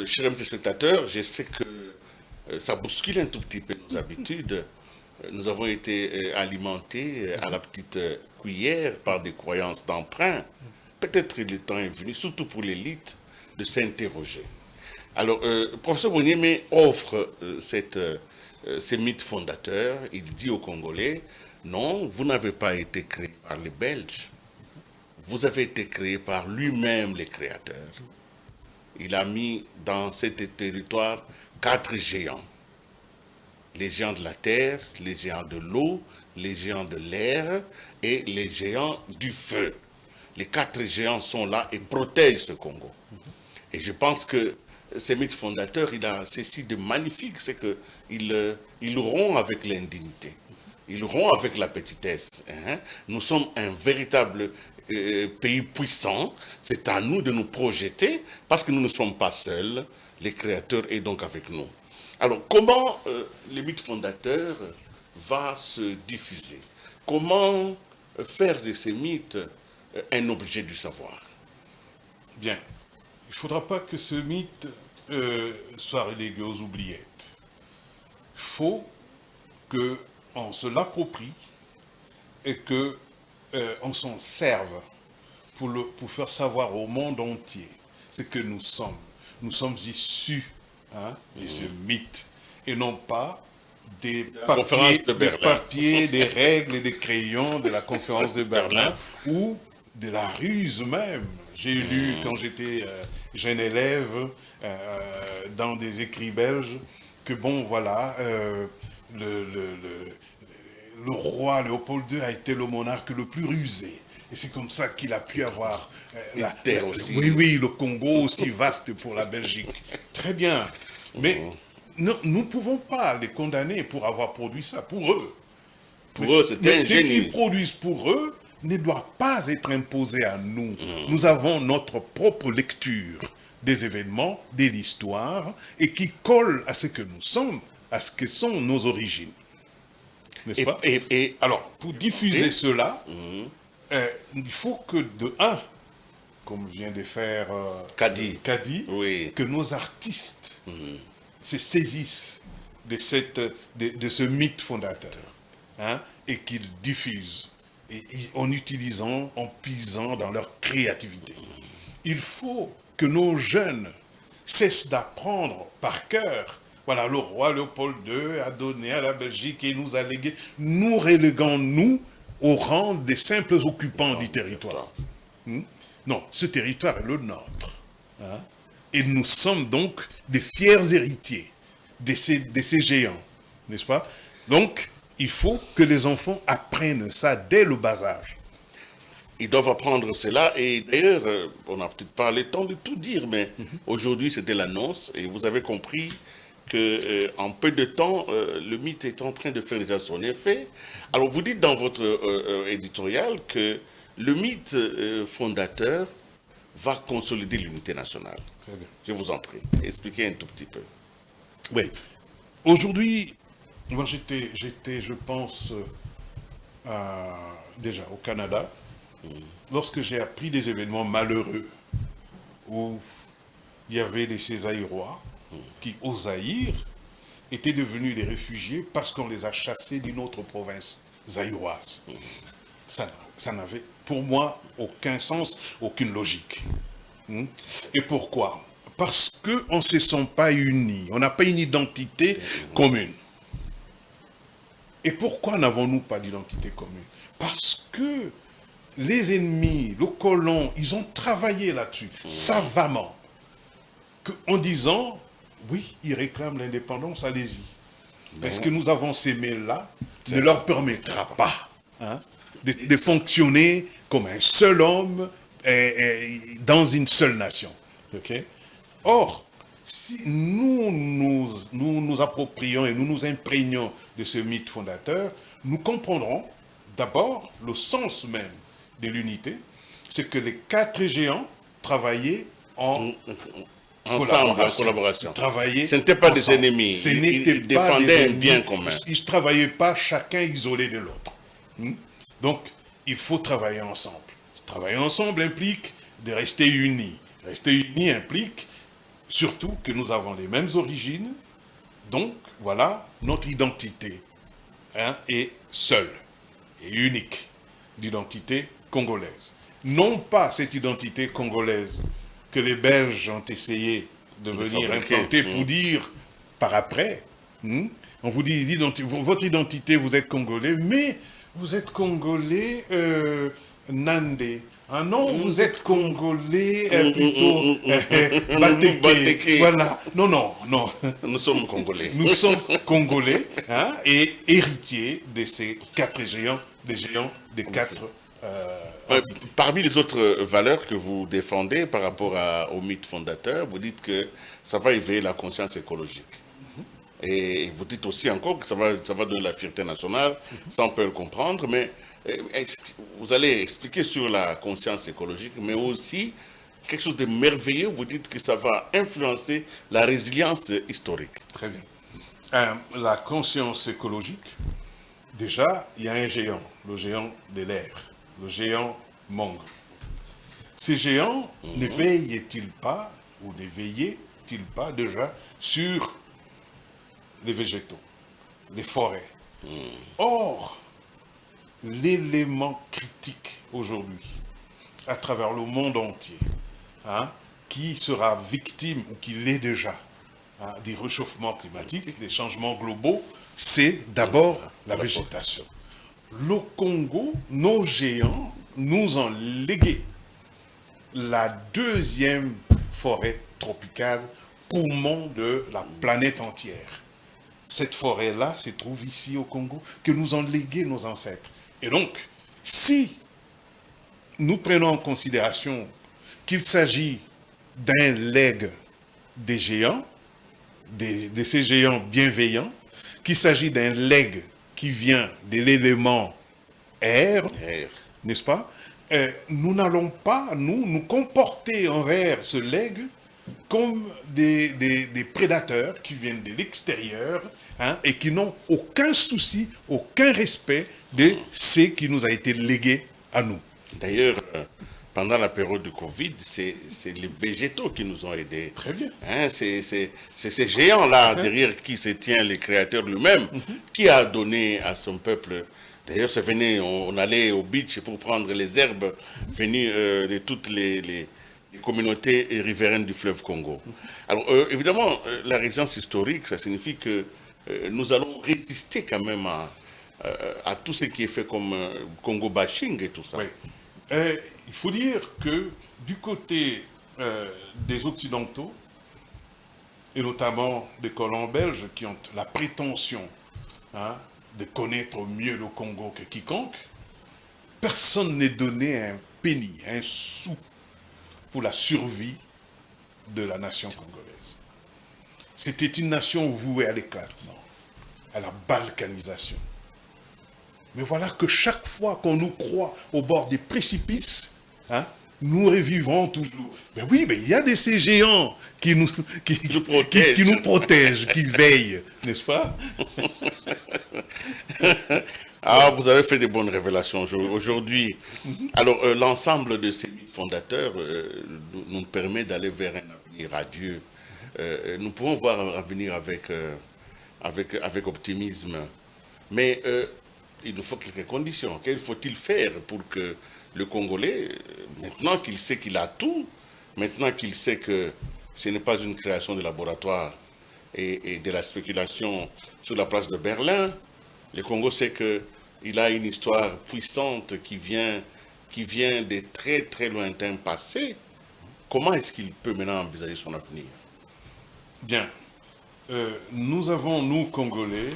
chers amis téléspectateurs, je sais que ça bouscule un tout petit peu nos habitudes. Nous avons été alimentés à la petite cuillère par des croyances d'emprunt. Peut-être le temps est venu, surtout pour l'élite, de s'interroger. Alors, professeur Boniemé offre ces mythes fondateurs. Il dit aux Congolais, non, vous n'avez pas été créé par les Belges. Vous avez été créé par lui-même, les créateurs. Il a mis dans cet territoire 4 géants. les géants de la terre, les géants de l'eau, les géants de l'air et les géants du feu. Les 4 géants sont là et protègent ce Congo. Et je pense que ces mythes fondateurs, il a ceci de magnifique, c'est qu'il rompt avec l'indignité. Il rompt avec la petitesse. Nous sommes un véritable pays puissant. C'est à nous de nous projeter parce que nous ne sommes pas seuls. Les créateurs est donc avec nous. Alors, comment les mythes fondateurs va se diffuser? Comment faire de ces mythes un objet du savoir? Bien. Il ne faudra pas que ce mythe soit relégué aux oubliettes. Il faut qu'on se l'approprie et qu'on s'en serve pour faire savoir au monde entier ce que nous sommes. Nous sommes issus de ce mythe et non pas des papiers, des règles et des crayons de la conférence de Berlin ou de la ruse même. J'ai lu quand j'étais jeune élève dans des écrits belges que bon voilà, le roi Léopold II a été le monarque le plus rusé. Et c'est comme ça qu'il a pu avoir la terre aussi. Oui, le Congo aussi vaste pour la Belgique. Très bien. Mais nous ne pouvons pas les condamner pour avoir produit ça, pour eux. Pour eux, c'était un génie. Ce qu'ils produisent pour eux ne doit pas être imposé à nous. Nous avons notre propre lecture des événements, de l'histoire, et qui colle à ce que nous sommes, à ce que sont nos origines. N'est-ce pas? Alors, pour diffuser cela, il faut que de comme vient de faire Kadi, que nos artistes se saisissent de ce mythe fondateur et qu'ils diffusent en puisant dans leur créativité. Il faut que nos jeunes cessent d'apprendre par cœur. Voilà, le roi Léopold II a donné à la Belgique et nous a légué, nous reléguant, nous, au rang des simples occupants du territoire. Non, ce territoire est le nôtre. Et nous sommes donc des fiers héritiers de ces géants, n'est-ce pas? Donc, il faut que les enfants apprennent ça dès le bas âge. Ils doivent apprendre cela. Et d'ailleurs, on n'a peut-être pas le temps de tout dire, mais aujourd'hui, c'était l'annonce. Et vous avez compris qu'en peu de temps, le mythe est en train de faire déjà son effet. Alors, vous dites dans votre éditorial que le mythe fondateur va consolider l'unité nationale. Très bien. Je vous en prie, expliquez un tout petit peu. Oui. Aujourd'hui, moi j'étais, je pense, déjà au Canada, lorsque j'ai appris des événements malheureux où il y avait des Zaïrois qui, au Zaïre, étaient devenus des réfugiés parce qu'on les a chassés d'une autre province zaïroise. Ça n'avait, pour moi, aucun sens, aucune logique. Et pourquoi? Parce qu'on ne se sent pas unis, on n'a pas une identité commune. Et pourquoi n'avons-nous pas d'identité commune? Parce que les ennemis, le colon, ils ont travaillé là-dessus, savamment, en disant, oui, ils réclament l'indépendance, allez-y. Mais ce que nous avons sémé là ne leur permettra pas de fonctionner comme un seul homme dans une seule nation. Okay? Or, si nous nous approprions et nous nous imprégnons de ce mythe fondateur, nous comprendrons d'abord le sens même de l'unité, c'est que les 4 géants travaillaient ensemble, en collaboration. Ce n'étaient pas des ennemis, ils défendaient un bien commun. Ils ne travaillaient pas chacun isolé de l'autre. Donc, il faut travailler ensemble. Travailler ensemble implique de rester unis. Rester unis implique surtout que nous avons les mêmes origines. Donc, voilà, notre identité est seule et unique, l'identité congolaise. Non pas cette identité congolaise que les Belges ont essayé de venir implanter pour dire par après, on vous dit, votre identité, vous êtes congolais, mais vous êtes congolais Nandé. Ah non, vous êtes Congolais, plutôt Bateke. Voilà. Non, non, non. Nous sommes Congolais. Nous sommes Congolais, hein, et héritiers de ces 4 géants, des géants des 4... Parmi les autres valeurs que vous défendez par rapport au mythe fondateur, vous dites que ça va éveiller la conscience écologique. Et vous dites aussi encore que ça va donner la fierté nationale, ça on peut le comprendre, mais vous allez expliquer sur la conscience écologique, mais aussi quelque chose de merveilleux, vous dites que ça va influencer la résilience historique. Très bien. La conscience écologique, déjà, il y a un géant, le géant de l'air, le géant Mong. Ces géants ne veillaient-ils pas, ou ne veillaient-ils pas déjà sur les végétaux, les forêts? Or, l'élément critique aujourd'hui, à travers le monde entier, hein, qui sera victime, ou qui l'est déjà, hein, des réchauffements climatiques, des changements globaux, c'est d'abord la végétation. Le Congo, nos géants, nous ont légué la 2e forêt tropicale, poumon de la planète entière. Cette forêt-là se trouve ici au Congo, que nous ont légué nos ancêtres. Et donc, si nous prenons en considération qu'il s'agit d'un legs des géants, de ces géants bienveillants, qu'il s'agit d'un legs qui vient de l'élément air, n'est-ce pas? Nous n'allons pas, nous comporter envers ce legs comme des prédateurs qui viennent de l'extérieur, hein, et qui n'ont aucun souci, aucun respect de ce qui nous a été légué à nous. D'ailleurs, pendant la période du Covid, c'est les végétaux qui nous ont aidés. Très bien. Hein, c'est ces géants-là, derrière qui se tient le Créateur lui-même, qui a donné à son peuple. D'ailleurs, on allait au beach pour prendre les herbes venues de toutes les communautés riveraines du fleuve Congo. Alors, évidemment, la résilience historique, ça signifie que nous allons résister quand même à tout ce qui est fait comme Congo bashing et tout ça. Oui. Il faut dire que du côté des Occidentaux, et notamment des colons belges qui ont la prétention, hein, de connaître mieux le Congo que quiconque, personne n'est donné un penny, un sou pour la survie de la nation congolaise. C'était une nation vouée à l'éclatement, à la balkanisation. Mais voilà que chaque fois qu'on nous croit au bord des précipices, hein, nous revivons toujours. Ben oui, mais il y a de ces géants qui nous protègent, qui veillent, n'est-ce pas? Ah, vous avez fait de bonnes révélations aujourd'hui. Alors, l'ensemble de ces mythes fondateurs nous permet d'aller vers un avenir radieux. Nous pouvons voir un avenir avec optimisme. Mais il nous faut quelques conditions. Qu'il faut-il faire pour que le Congolais, maintenant qu'il sait qu'il a tout, maintenant qu'il sait que ce n'est pas une création de laboratoire et de la spéculation sur la place de Berlin, le Congo sait qu'il a une histoire puissante qui vient de très très lointains passés. Comment est-ce qu'il peut maintenant envisager son avenir? Bien. Nous avons, nous, Congolais,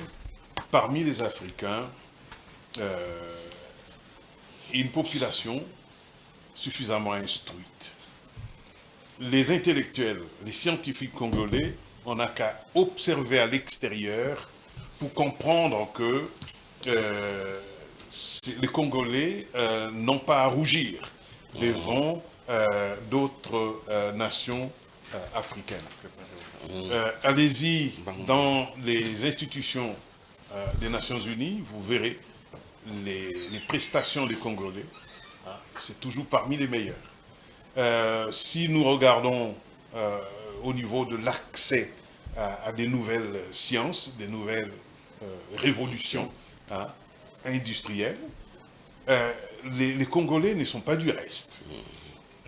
parmi les Africains, une population suffisamment instruite. Les intellectuels, les scientifiques congolais, on n'a qu'à observer à l'extérieur pour comprendre que les Congolais n'ont pas à rougir devant d'autres nations africaines. Allez-y dans les institutions des Nations Unies, vous verrez les prestations des Congolais, hein, c'est toujours parmi les meilleures. Si nous regardons au niveau de l'accès à des nouvelles sciences, des nouvelles révolutions, hein, industrielles, les Congolais ne sont pas du reste.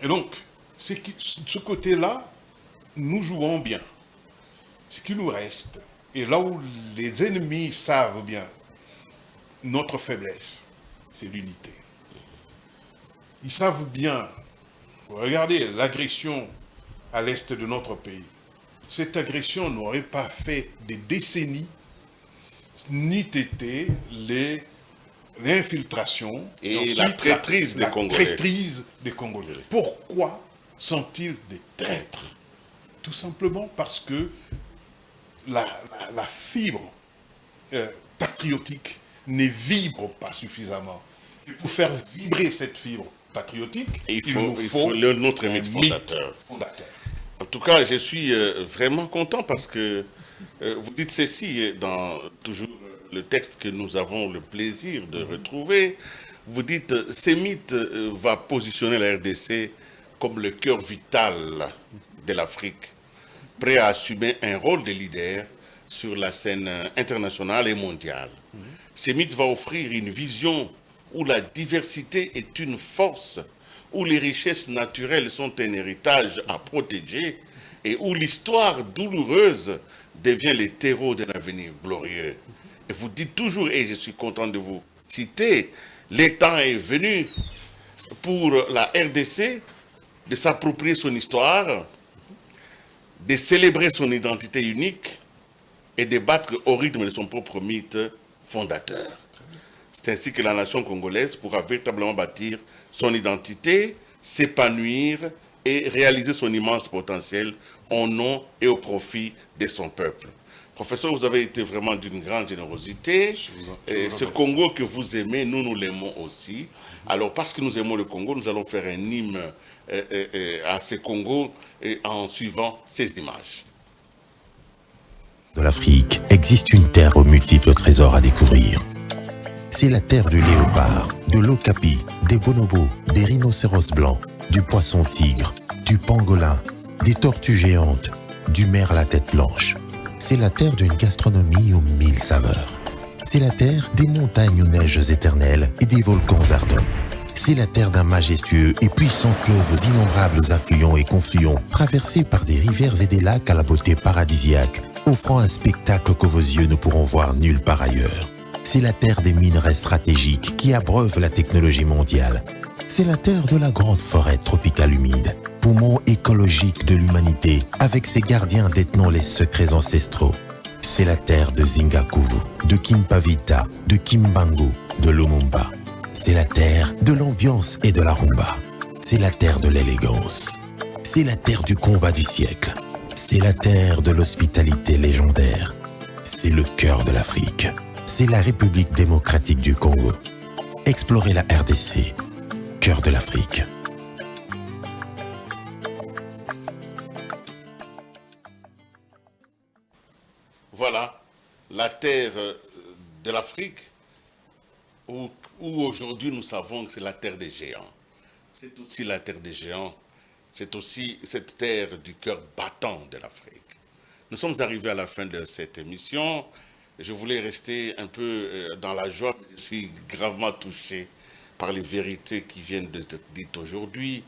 Et donc, ce côté-là, nous jouons bien. Ce qui nous reste, et là où les ennemis savent bien notre faiblesse, c'est l'unité. Ils savent bien, regardez l'agression à l'est de notre pays. Cette agression n'aurait pas fait des décennies, ni été l'infiltration et la traîtrise des Congolais. Traîtrise des Congolais. Pourquoi sont-ils des traîtres? Tout simplement parce que la fibre patriotique ne vibre pas suffisamment. Et pour faire vibrer cette fibre patriotique, il faut notre mythe fondateur. En tout cas, je suis vraiment content parce que vous dites ceci dans toujours le texte que nous avons le plaisir de retrouver. Vous dites, ces mythes va positionner la RDC comme le cœur vital de l'Afrique, prêt à assumer un rôle de leader sur la scène internationale et mondiale. Ces mythes va offrir une vision où la diversité est une force, où les richesses naturelles sont un héritage à protéger et où l'histoire douloureuse devient le terreau d'un avenir glorieux. Et vous dites toujours, et je suis content de vous citer, le temps est venu pour la RDC de s'approprier son histoire, de célébrer son identité unique et de battre au rythme de son propre mythe fondateur. C'est ainsi que la nation congolaise pourra véritablement bâtir son identité, s'épanouir et réaliser son immense potentiel au nom et au profit de son peuple. Professeur, vous avez été vraiment d'une grande générosité. Ce Congo que vous aimez, nous l'aimons aussi. Alors, parce que nous aimons le Congo, nous allons faire un hymne à ce Congo en suivant ces images. De l'Afrique existe une terre aux multiples trésors à découvrir. C'est la terre du léopard, de l'okapi, des bonobos, des rhinocéros blancs, du poisson tigre, du pangolin, des tortues géantes, du merle à la tête blanche. C'est la terre d'une gastronomie aux 1000 saveurs. C'est la terre des montagnes aux neiges éternelles et des volcans ardents. C'est la terre d'un majestueux et puissant fleuve aux innombrables affluents et confluents, traversés par des rivières et des lacs à la beauté paradisiaque, offrant un spectacle que vos yeux ne pourront voir nulle part ailleurs. C'est la terre des minerais stratégiques qui abreuvent la technologie mondiale. C'est la terre de la grande forêt tropicale humide, poumon écologique de l'humanité, avec ses gardiens détenant les secrets ancestraux. C'est la terre de Zingakuvu, de Kimpavita, de Kimbangu, de Lumumba. C'est la terre de l'ambiance et de la rumba. C'est la terre de l'élégance. C'est la terre du combat du siècle. C'est la terre de l'hospitalité légendaire. C'est le cœur de l'Afrique. C'est la République démocratique du Congo. Explorez la RDC, cœur de l'Afrique. Voilà, la terre de l'Afrique, où aujourd'hui nous savons que c'est la terre des géants. C'est aussi la terre des géants, c'est aussi cette terre du cœur battant de l'Afrique. Nous sommes arrivés à la fin de cette émission. Je voulais rester un peu dans la joie, mais je suis gravement touché par les vérités qui viennent d'être dites aujourd'hui.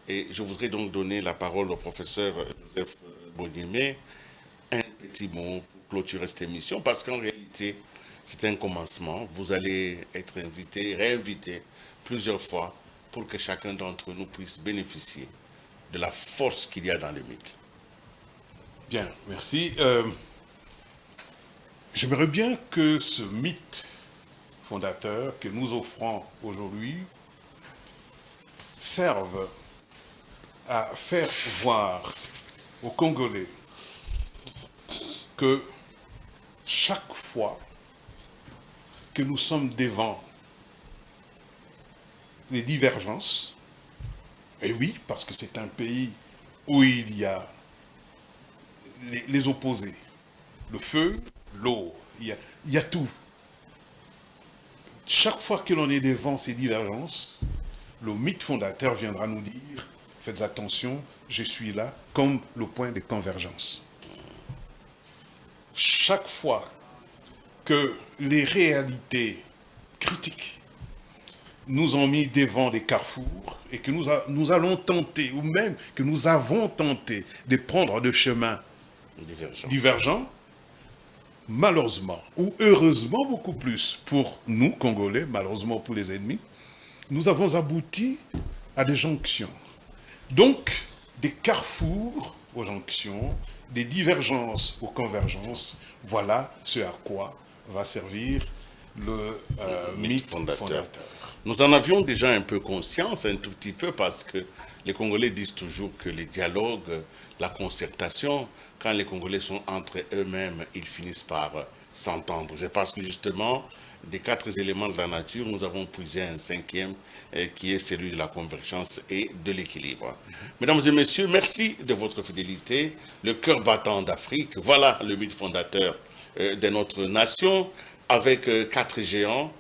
Et je voudrais donc donner la parole au professeur Joseph Boniemé, un petit mot pour clôturer cette émission, parce qu'en réalité, c'est un commencement. Vous allez être invité, réinvité plusieurs fois pour que chacun d'entre nous puisse bénéficier de la force qu'il y a dans le mythe. Bien, merci. J'aimerais bien que ce mythe fondateur que nous offrons aujourd'hui serve à faire voir aux Congolais que chaque fois que nous sommes devant les divergences, et oui, parce que c'est un pays où il y a les opposés, le feu, l'eau, il y a tout. Chaque fois que l'on est devant ces divergences, le mythe fondateur viendra nous dire, faites attention, je suis là, comme le point de convergence. Chaque fois que les réalités critiques nous ont mis devant des carrefours et que nous allons tenter, ou même que nous avons tenté de prendre des chemins divergents, malheureusement, ou heureusement beaucoup plus pour nous, Congolais, malheureusement pour les ennemis, nous avons abouti à des jonctions. Donc, des carrefours aux jonctions, des divergences aux convergences, voilà ce à quoi va servir le mythe fondateur. Nous en avions déjà un peu conscience, un tout petit peu, parce que les Congolais disent toujours que les dialogues, la concertation, quand les Congolais sont entre eux-mêmes, ils finissent par s'entendre. C'est parce que justement, des 4 éléments de la nature, nous avons puisé un 5e qui est celui de la convergence et de l'équilibre. Mesdames et messieurs, merci de votre fidélité. Le cœur battant d'Afrique, voilà le mythe fondateur de notre nation, avec 4 géants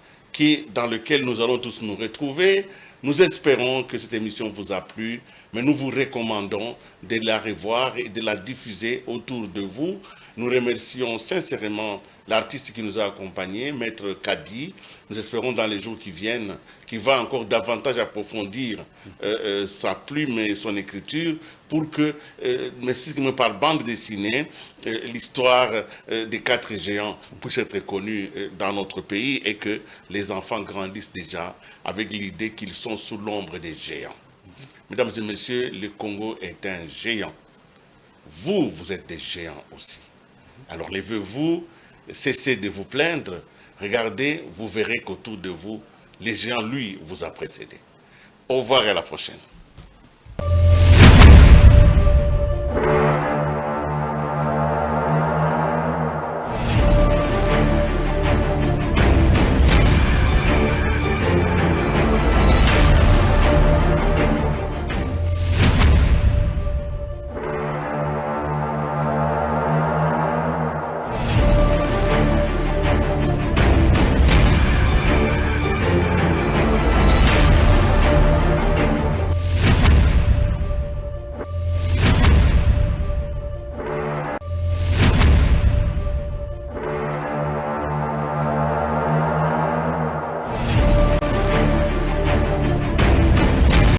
dans lequel nous allons tous nous retrouver. Nous espérons que cette émission vous a plu, mais nous vous recommandons de la revoir et de la diffuser autour de vous. Nous remercions sincèrement l'artiste qui nous a accompagnés, Maître Kadi. Nous espérons dans les jours qui viennent qu'il va encore davantage approfondir sa plume et son écriture pour que, même si me parle bande dessinée, l'histoire des 4 géants puisse être connue dans notre pays et que les enfants grandissent déjà avec l'idée qu'ils sont sous l'ombre des géants. Mesdames et messieurs, le Congo est un géant. Vous, vous êtes des géants aussi. Alors levez-vous, cessez de vous plaindre, regardez, vous verrez qu'autour de vous, les géants, lui, vous a précédé. Au revoir et à la prochaine.